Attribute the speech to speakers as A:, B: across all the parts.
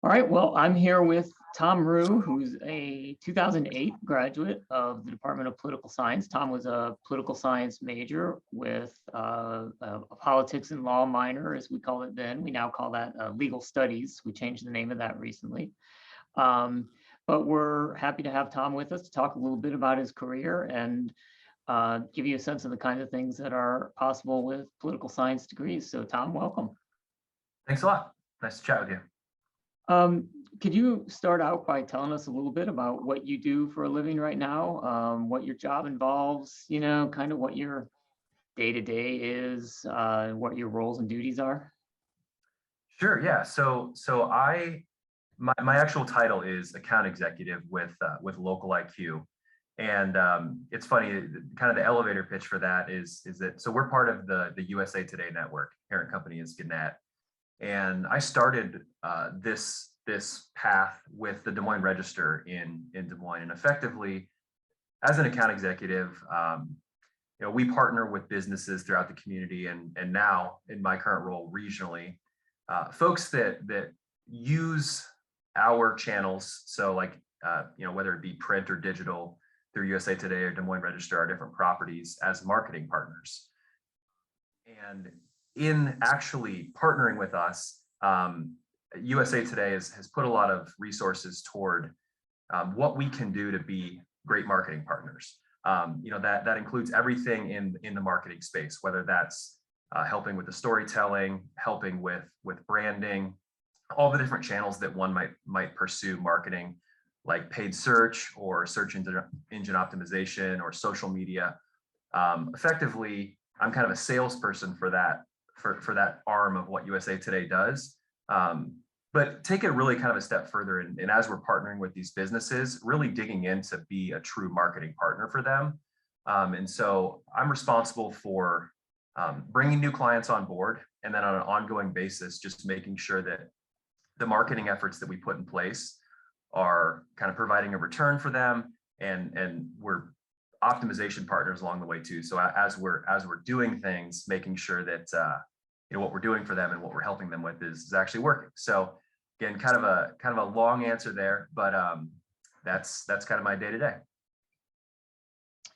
A: All right, well, I'm here with Tom Rue, who's a 2008 graduate of the Department of Political Science. Tom was a political science major with a politics and law minor, as we called it then. We now call that legal studies. We changed the name of that recently. Um, but we're happy to have Tom with us to talk a little bit about his career and give you a sense of the kinds of things that are possible with political science degrees. So Tom, welcome.
B: Thanks a lot. Nice to chat with you.
A: Could you start out by telling us a little bit about what you do for a living right now, what your job involves, kind of what your day-to-day is, what your roles and duties are?
B: Sure. Yeah. My actual title is account executive with Local IQ, and it's funny. Kind of the elevator pitch for that is that we're part of the USA Today network. Parent company is Gannett, and I started this path with the Des Moines Register in Des Moines, and effectively as an account executive, we partner with businesses throughout the community, and now in my current role regionally, folks that use our channels. So like whether it be print or digital through USA Today or Des Moines Register, our different properties as marketing partners. And in actually partnering with us, USA Today has put a lot of resources toward what we can do to be great marketing partners. That includes everything in the marketing space, whether that's helping with the storytelling, helping with branding, all the different channels that one might pursue marketing, like paid search or search engine optimization or social media. Effectively, I'm kind of a salesperson for that arm of what USA Today does. But take it really kind of a step further, and as we're partnering with these businesses, really digging in to be a true marketing partner for them. And so I'm responsible for bringing new clients on board, and then on an ongoing basis, just making sure that the marketing efforts that we put in place are kind of providing a return for them, and we're optimization partners along the way too. So as we're doing things, making sure that what we're doing for them and what we're helping them with is actually working. So again, kind of a long answer there, but that's kind of my day to day.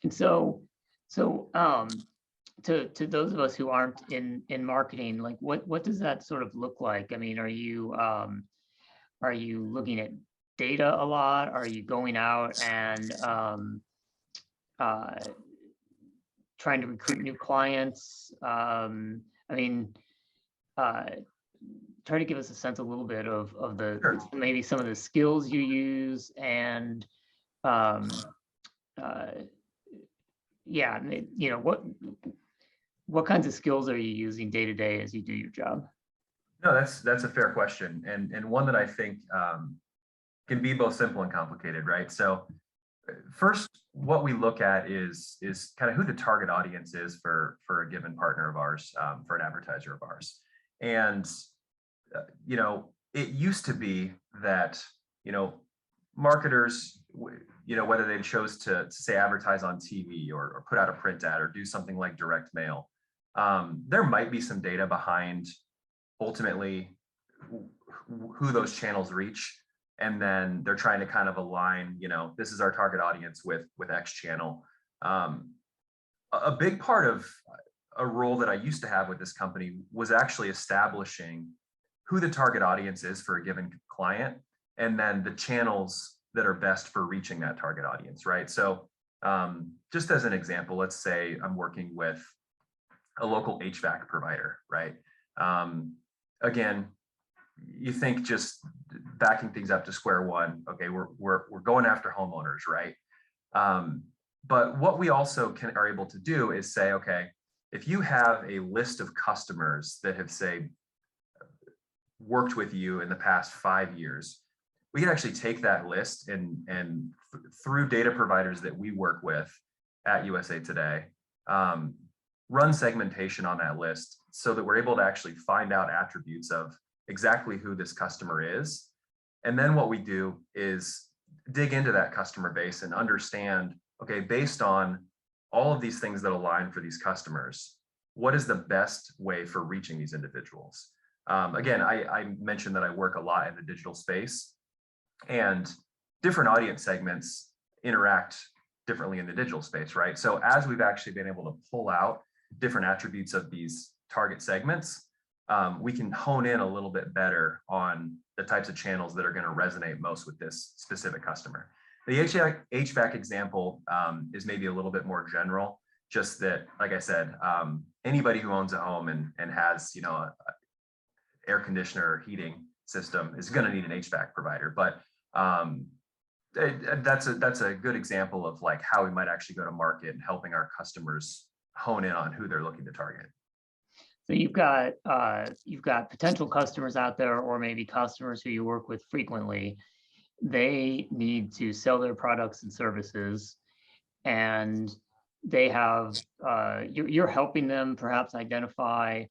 A: And so to those of us who aren't in marketing, like what does that sort of look like? I mean, are you looking at data a lot? Are you going out and trying to recruit new clients? Try to give us a sense a little bit of the
B: Sure.
A: maybe some of the skills you use, and what kinds of skills are you using day to day as you do your job?
B: No, that's a fair question, and one that I think can be both simple and complicated, right? So first, what we look at is kind of who the target audience is for a given partner of ours, for an advertiser of ours. And it used to be that marketers, whether they chose to say advertise on TV or put out a print ad or do something like direct mail, there might be some data behind ultimately who those channels reach, and then they're trying to kind of align, this is our target audience with X channel. A big part of a role that I used to have with this company was actually establishing who the target audience is for a given client, and then the channels that are best for reaching that target audience, right? So just as an example, let's say I'm working with a local HVAC provider, right? Again, you think just backing things up to square one, okay, we're going after homeowners, right? But what we also are able to do is say, okay, if you have a list of customers that have, say, worked with you in the past 5 years, we can actually take that list and through data providers that we work with at USA Today, run segmentation on that list so that we're able to actually find out attributes of exactly who this customer is. And then what we do is dig into that customer base and understand, okay, based on all of these things that align for these customers, what is the best way for reaching these individuals? Again, I mentioned that I work a lot in the digital space, and different audience segments interact differently in the digital space, right? So as we've actually been able to pull out different attributes of these target segments, we can hone in a little bit better on the types of channels that are going to resonate most with this specific customer. The HVAC example is maybe a little bit more general, just that, like I said, anybody who owns a home and has, you know, a air conditioner or heating system is going to need an HVAC provider. But that's a good example of like how we might actually go to market and helping our customers hone in on who they're looking to target.
A: So you've got potential customers out there, or maybe customers who you work with frequently. They need to sell their products and services, and they have you're helping them perhaps identify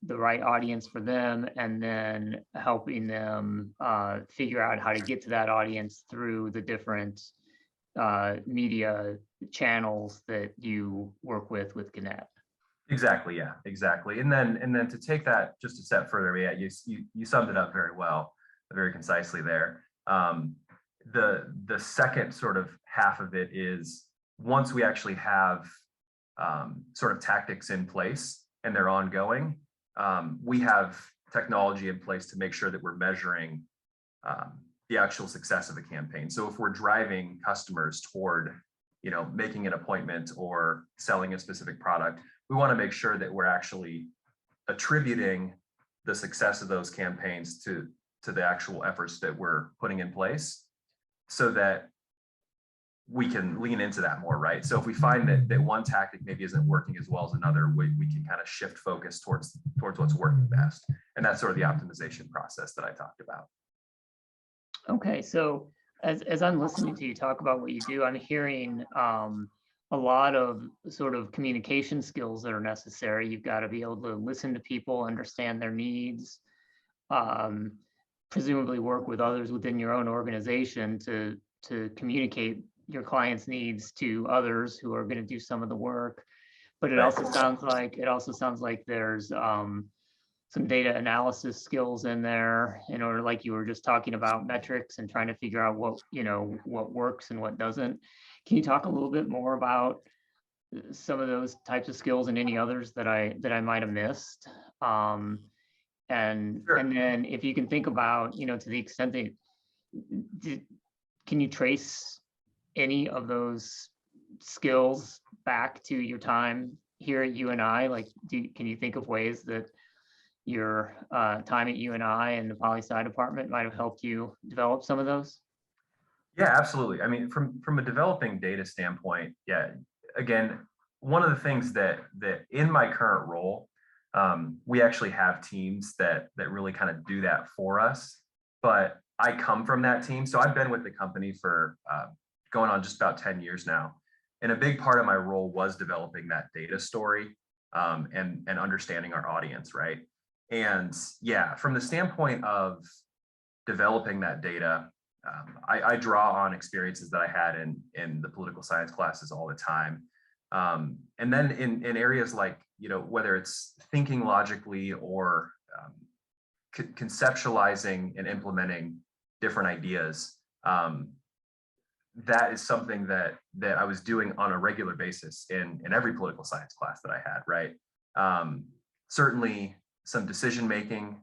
A: the right audience for them, and then helping them figure out how to get to that audience through the different media channels that you work with Gannett.
B: Exactly. Yeah, exactly. And then to take that just a step further, yeah, you summed it up very well, very concisely there. The second sort of half of it is, once we actually have sort of tactics in place and they're ongoing, we have technology in place to make sure that we're measuring the actual success of a campaign. So if we're driving customers toward, you know, making an appointment or selling a specific product, we want to make sure that we're actually attributing the success of those campaigns to the actual efforts that we're putting in place, so that we can lean into that more, right? So if we find that one tactic maybe isn't working as well as another, we can kind of shift focus towards what's working best. And that's sort of the optimization process that I talked about.
A: Okay, so as I'm listening to you talk about what you do, I'm hearing a lot of sort of communication skills that are necessary. You've got to be able to listen to people, understand their needs, presumably work with others within your own organization to communicate your clients' needs to others who are going to do some of the work. But it also sounds like there's some data analysis skills in there, in order, like you were just talking about, metrics and trying to figure out what works and what doesn't. Can you talk a little bit more about some of those types of skills and any others that I might have missed? And
B: Sure.
A: and then if you can think about, to the extent that, can you trace any of those skills back to your time here at UNI? Like, can you think of ways that your time at UNI and the poli-sci department might have helped you develop some of those?
B: Yeah, absolutely. I mean, from a developing data standpoint, yeah, again, one of the things that in my current role, we actually have teams that really kind of do that for us. But I come from that team, so I've been with the company for going on just about 10 years now. And a big part of my role was developing that data story and understanding our audience, right? And yeah, from the standpoint of developing that data, I draw on experiences that I had in the political science classes all the time. And then in areas like, whether it's thinking logically or conceptualizing and implementing different ideas, that is something that I was doing on a regular basis in every political science class that I had, right? Certainly some decision making,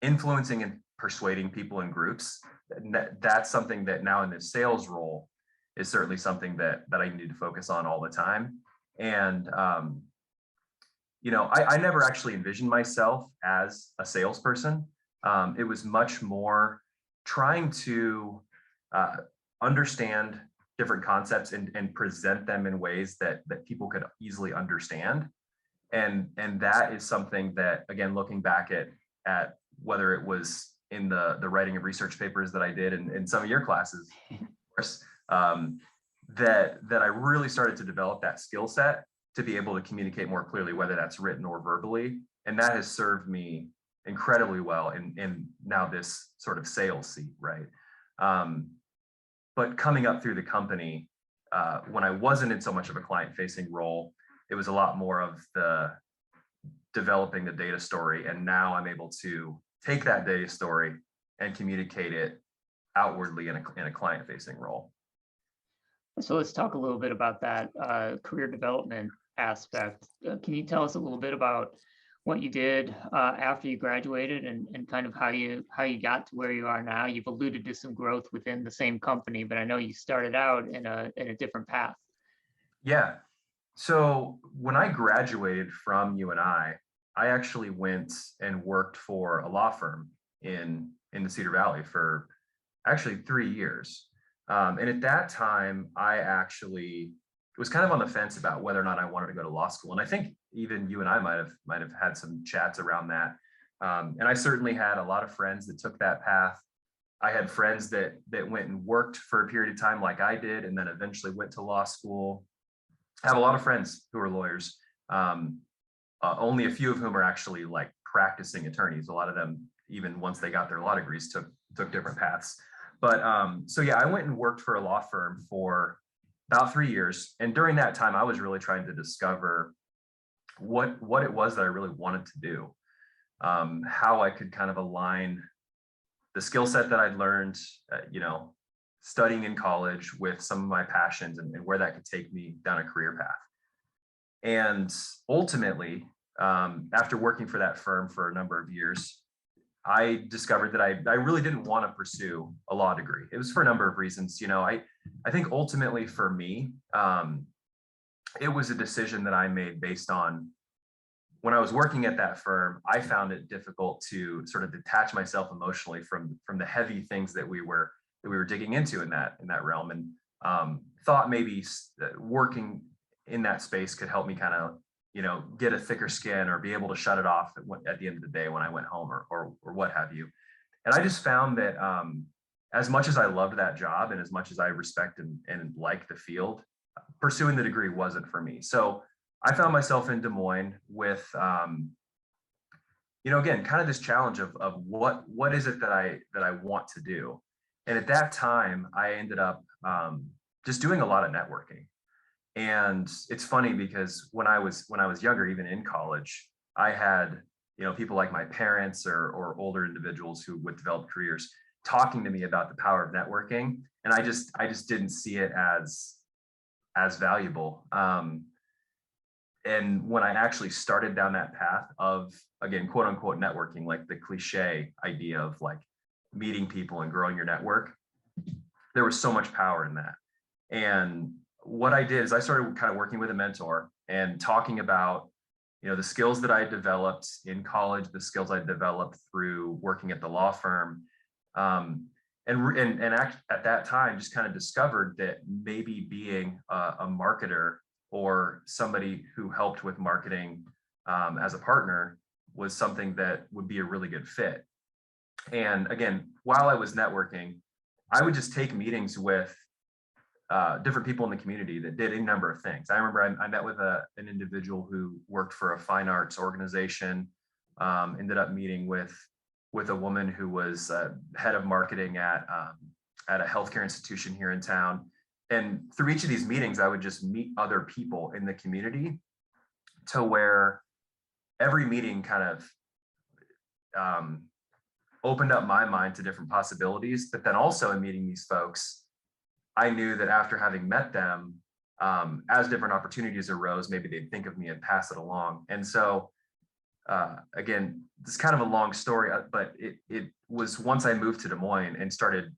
B: influencing and persuading people in groups. That's something that now in this sales role is certainly something that I need to focus on all the time. And I never actually envisioned myself as a salesperson. It was much more trying to understand different concepts and present them in ways that people could easily understand. And that is something that, again, looking back at whether it was in the writing of research papers that I did in some of your classes, of course, that I really started to develop that skill set to be able to communicate more clearly, whether that's written or verbally. And that has served me incredibly well in now this sort of sales seat, right? But coming up through the company, when I wasn't in so much of a client-facing role, it was a lot more of the developing the data story. And now I'm able to take that data story and communicate it outwardly in a client-facing role.
A: So let's talk a little bit about that career development aspect. Can you tell us a little bit about what you did after you graduated and kind of how you got to where you are now? You've alluded to some growth within the same company, but I know you started out in a different path.
B: Yeah. So when I graduated from UNI, I actually went and worked for a law firm in the Cedar Valley for actually 3 years. And at that time, I actually was kind of on the fence about whether or not I wanted to go to law school. And I think even you and I might have had some chats around that. And I certainly had a lot of friends that took that path. I had friends that went and worked for a period of time like I did, and then eventually went to law school. I have a lot of friends who are lawyers. Only a few of whom are actually like practicing attorneys. A lot of them, even once they got their law degrees, took different paths. But so yeah, I went and worked for a law firm for about 3 years. And during that time, I was really trying to discover what it was that I really wanted to do, how I could kind of align the skill set that I'd learned, studying in college with some of my passions and where that could take me down a career path. And ultimately, after working for that firm for a number of years, I discovered that I really didn't want to pursue a law degree. It was for a number of reasons. I think ultimately for me, it was a decision that I made based on when I was working at that firm. I found it difficult to sort of detach myself emotionally from the heavy things that we were digging into in that realm, and thought maybe working in that space could help me kind of get a thicker skin or be able to shut it off at the end of the day when I went home or what have you. And I just found that as much as I loved that job and as much as I respect and like the field, pursuing the degree wasn't for me. So I found myself in Des Moines with, again, kind of this challenge of what is it that I want to do. And at that time, I ended up just doing a lot of networking. And it's funny because when I was younger, even in college, I had people like my parents or older individuals who would develop careers talking to me about the power of networking, and I just didn't see it as valuable. And when I actually started down that path of, again, quote unquote networking, like the cliche idea of like meeting people and growing your network, there was so much power in that. And what I did is I started kind of working with a mentor and talking about, the skills that I developed in college, the skills I developed through working at the law firm. And at that time, just kind of discovered that maybe being a marketer or somebody who helped with marketing as a partner was something that would be a really good fit. And again, while I was networking, I would just take meetings with different people in the community that did a number of things. I remember I met with an individual who worked for a fine arts organization, ended up meeting with a woman who was head of marketing at a healthcare institution here in town. And through each of these meetings, I would just meet other people in the community to where every meeting kind of opened up my mind to different possibilities. But then also in meeting these folks, I knew that after having met them, as different opportunities arose, maybe they'd think of me and pass it along. And so, again, this is kind of a long story, but it was once I moved to Des Moines and started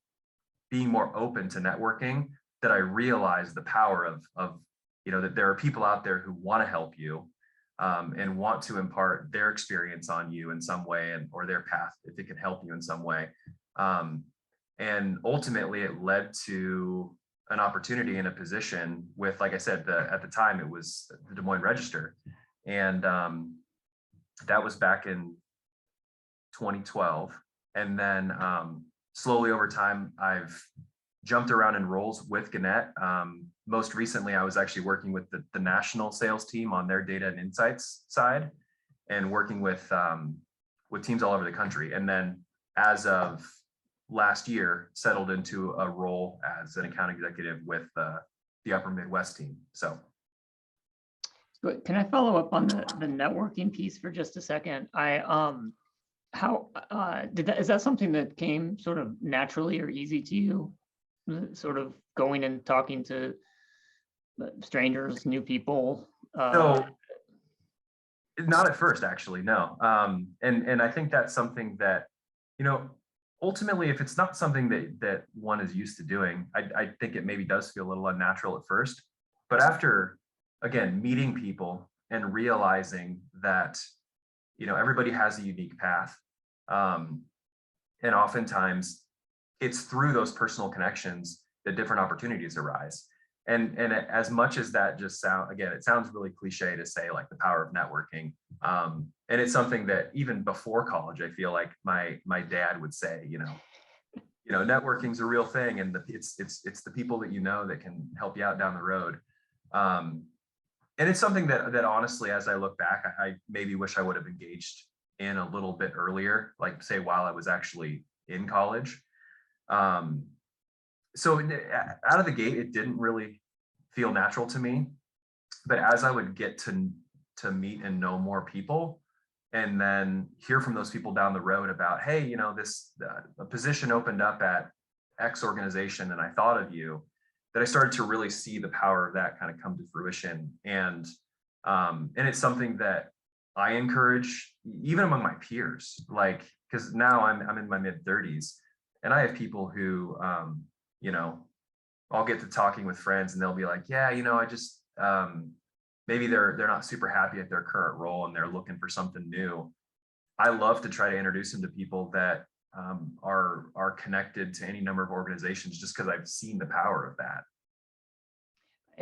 B: being more open to networking that I realized the power of that there are people out there who want to help you and want to impart their experience on you in some way, or their path if it can help you in some way. And ultimately, it led to an opportunity in a position with, like I said, at the time, it was the Des Moines Register. And that was back in 2012. And then slowly over time, I've jumped around in roles with Gannett. Most recently, I was actually working with the national sales team on their data and insights side, and working with teams all over the country. And then as of last year, settled into a role as an account executive with the Upper Midwest team. So
A: But can I follow up on the networking piece for just a second? How is that something that came sort of naturally or easy to you? Sort of going and talking to strangers, new people?
B: So not at first, actually, no. And I think that's something that, you know, ultimately, if it's not something that one is used to doing, I think it maybe does feel a little unnatural at first. But after, again, meeting people and realizing that, you know, everybody has a unique path. And oftentimes it's through those personal connections that different opportunities arise. And as much as that just again, it sounds really cliche to say like the power of networking. And it's something that even before college, I feel like my dad would say, networking's a real thing, and it's the people that you know that can help you out down the road. And it's something that honestly, as I look back, I maybe wish I would have engaged in a little bit earlier, like say while I was actually in college. So out of the gate, it didn't really feel natural to me. But as I would get to meet and know more people, and then hear from those people down the road about, hey, this a position opened up at X organization, and I thought of you, that I started to really see the power of that kind of come to fruition. And it's something that I encourage even among my peers, like, because now I'm in my mid-30s, and I have people who, I'll get to talking with friends and they'll be like, yeah, I just, maybe they're not super happy at their current role and they're looking for something new. I love to try to introduce them to people that are connected to any number of organizations, just because I've seen the power of that.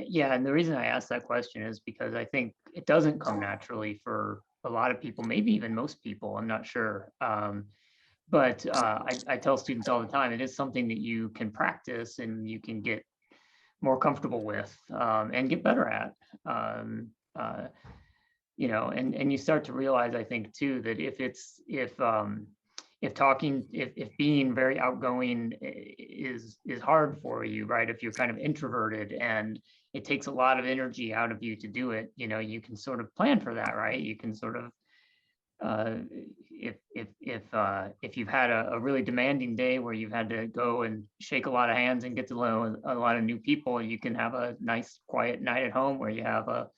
A: Yeah, and the reason I asked that question is because I think it doesn't come naturally for a lot of people, maybe even most people, I'm not sure. But I tell students all the time, it is something that you can practice and you can get more comfortable with and get better at. And you start to realize, I think too, that if being very outgoing is hard for you, right? If you're kind of introverted and it takes a lot of energy out of you to do it, you can sort of plan for that, right? You can sort of if you've had a really demanding day where you've had to go and shake a lot of hands and get to know a lot of new people, you can have a nice quiet night at home where you have a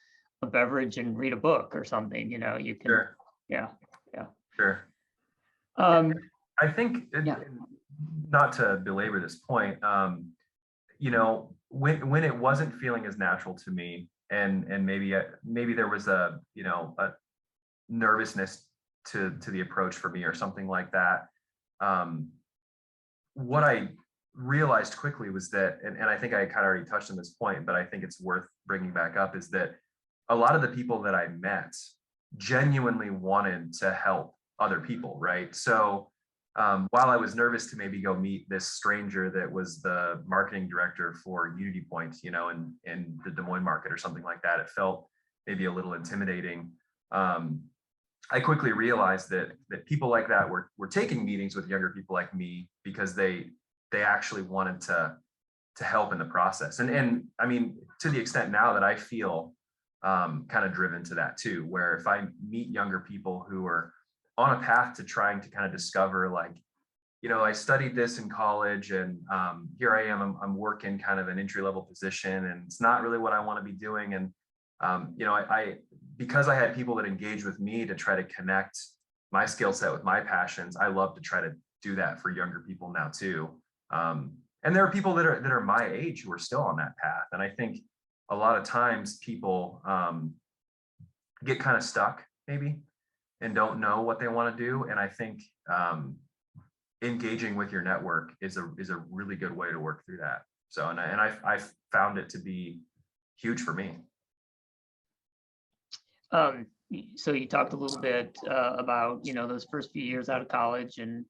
A: beverage and read a book or something. You can.
B: Sure.
A: Yeah.
B: Sure. I think, not to belabor this point, when it wasn't feeling as natural to me, and maybe there was a nervousness to the approach for me or something like that. What I realized quickly was that, and I think I kind of already touched on this point, but I think it's worth bringing back up, is that a lot of the people that I met genuinely wanted to help other people, right? So while I was nervous to maybe go meet this stranger that was the marketing director for Unity Point, in the Des Moines market or something like that, it felt maybe a little intimidating. I quickly realized that people like that were taking meetings with younger people like me because they actually wanted to help in the process. And I mean, to the extent now that I feel kind of driven to that too, where if I meet younger people who are on a path to trying to kind of discover, like, I studied this in college, and here I am, I'm working kind of an entry-level position, and it's not really what I want to be doing. And because I had people that engage with me to try to connect my skill set with my passions, I love to try to do that for younger people now too. And there are people that are my age who are still on that path. And I think a lot of times people get kind of stuck maybe and don't know what they want to do. And I think engaging with your network is a really good way to work through that. So, and I found it to be huge for me.
A: So you talked a little bit about those first few years out of college and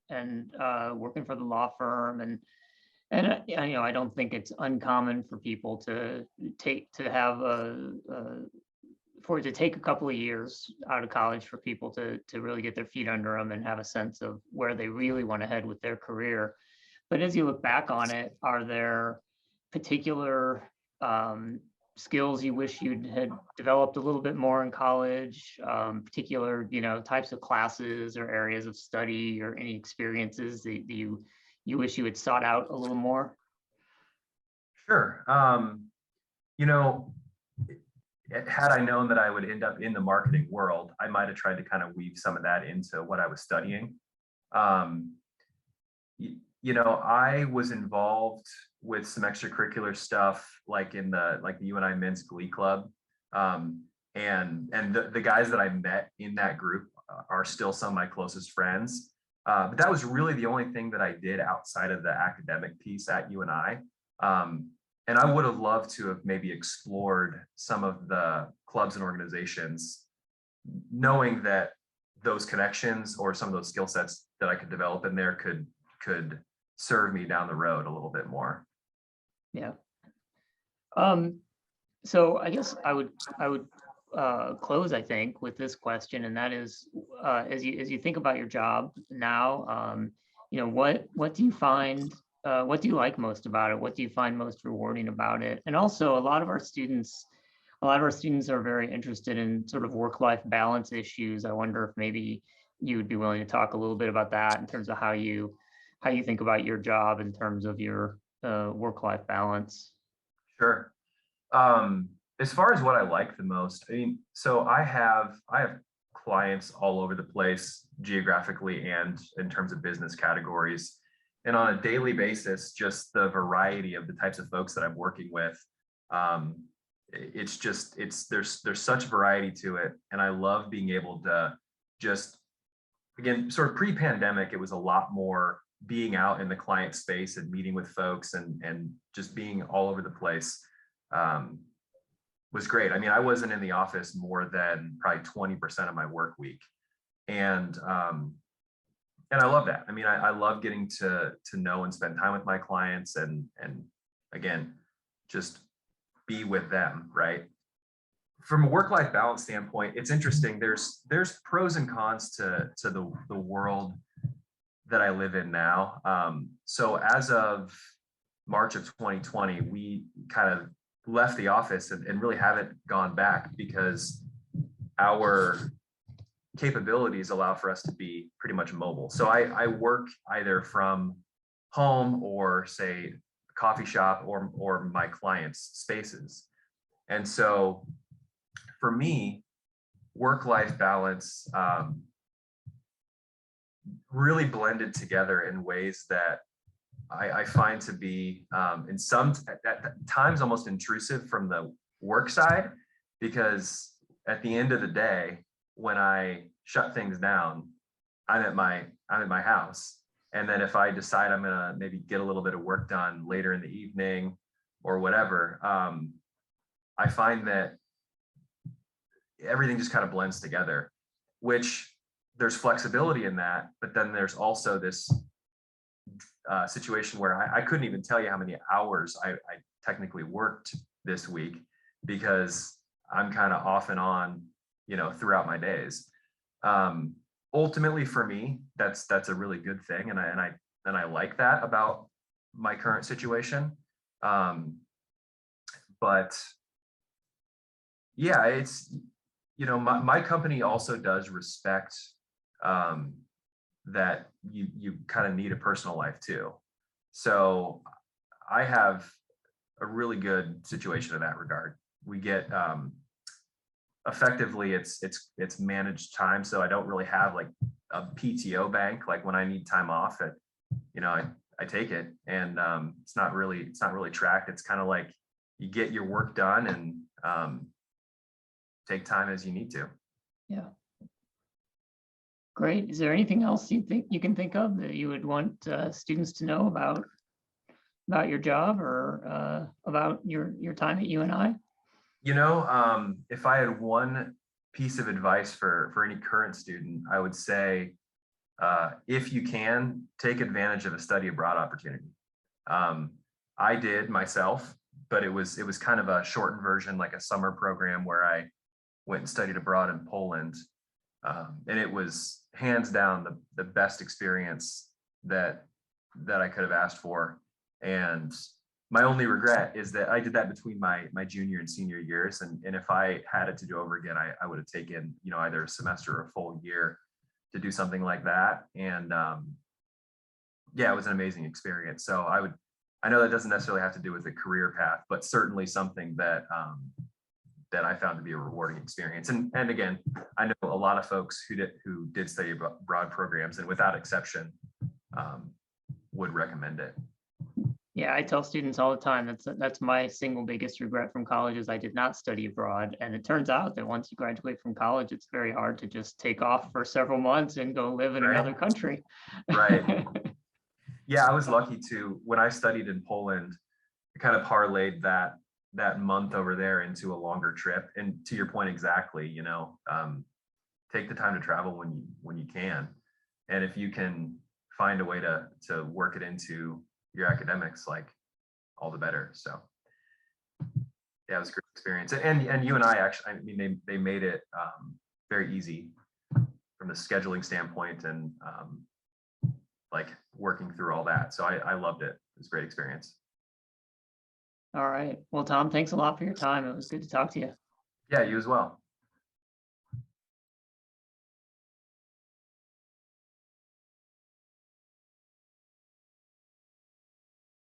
A: working for the law firm, and I don't think it's uncommon for people to take a couple of years out of college for people to really get their feet under them and have a sense of where they really want to head with their career. But as you look back on it, are there particular skills you wish you'd had developed a little bit more in college, particular, types of classes or areas of study or any experiences that you wish you had sought out a little more?
B: Sure. You know, had I known that I would end up in the marketing world, I might have tried to kind of weave some of that into what I was studying. Um, I was involved with some extracurricular stuff, like in the UNI Men's Glee Club, and the guys that I met in that group are still some of my closest friends. But that was really the only thing that I did outside of the academic piece at UNI. And I would have loved to have maybe explored some of the clubs and organizations, knowing that those connections or some of those skill sets that I could develop in there could serve me down the road a little bit more.
A: Yeah. So I guess I would close, I think, with this question, and that is, as you think about your job now, what do you find? What do you like most about it? What do you find most rewarding about it? And also, a lot of our students are very interested in sort of work-life balance issues. I wonder if maybe you would be willing to talk a little bit about that in terms of how you think about your job in terms of your work-life balance.
B: Sure. As far as what I like the most, I mean, so I have clients all over the place geographically and in terms of business categories. And on a daily basis, just the variety of the types of folks that I'm working with, there's such variety to it. And I love being able to just, again, sort of pre-pandemic, it was a lot more being out in the client space and meeting with folks and just being all over the place. Was great. I mean, I wasn't in the office more than probably 20% of my work week. And I love that. I mean, I love getting to know and spend time with my clients and again, just be with them, right? From a work-life balance standpoint, it's interesting. There's pros and cons to the world that I live in now. So as of March of 2020, we kind of left the office and really haven't gone back because our capabilities allow for us to be pretty much mobile. So I work either from home or say a coffee shop or my clients' spaces. And so for me, work-life balance really blended together in ways that I find to be in some at times almost intrusive from the work side, because at the end of the day, when I shut things down, I'm at my house. And then if I decide I'm gonna maybe get a little bit of work done later in the evening or whatever, I find that everything just kind of blends together, which there's flexibility in that, but then there's also this situation where I couldn't even tell you how many hours I technically worked this week because I'm kind of off and on, throughout my days. Ultimately for me, that's a really good thing. And I like that about my current situation. But yeah, it's, my company also does respect that you kind of need a personal life too. So I have a really good situation in that regard. We get effectively it's managed time, so I don't really have like a PTO bank. Like when I need time off, I take it, and it's not really tracked. It's kind of like you get your work done and take time as you need to.
A: Yeah. Great. Is there anything else you can think of that you would want students to know about your job or about your time at UNI?
B: If I had one piece of advice for any current student, I would say, if you can, take advantage of a study abroad opportunity. I did myself, but it was kind of a shortened version, like a summer program where I went and studied abroad in Poland. And it was hands down the best experience that I could have asked for. And my only regret is that I did that between my junior and senior years. And if I had it to do over again, I would have taken, you know, either a semester or a full year to do something like that. And yeah, it was an amazing experience. So I know that doesn't necessarily have to do with a career path, but certainly something that that I found to be a rewarding experience. And again, I know a lot of folks who did study abroad programs, and without exception, would recommend it.
A: Yeah, I tell students all the time, that's my single biggest regret from college is I did not study abroad. And it turns out that once you graduate from college, it's very hard to just take off for several months and go live in
B: Right.
A: another country.
B: Right. Yeah, I was lucky to, when I studied in Poland, I kind of parlayed that month over there into a longer trip. And to your point, exactly, you know, take the time to travel when you can. And if you can find a way to work it into your academics, like, all the better. So yeah, it was a great experience. And you and I actually, I mean, they made it very easy from the scheduling standpoint, and like working through all that. So I loved it. It was a great experience.
A: All right. Well, Tom, thanks a lot for your time. It was good to talk to you.
B: Yeah, you as well.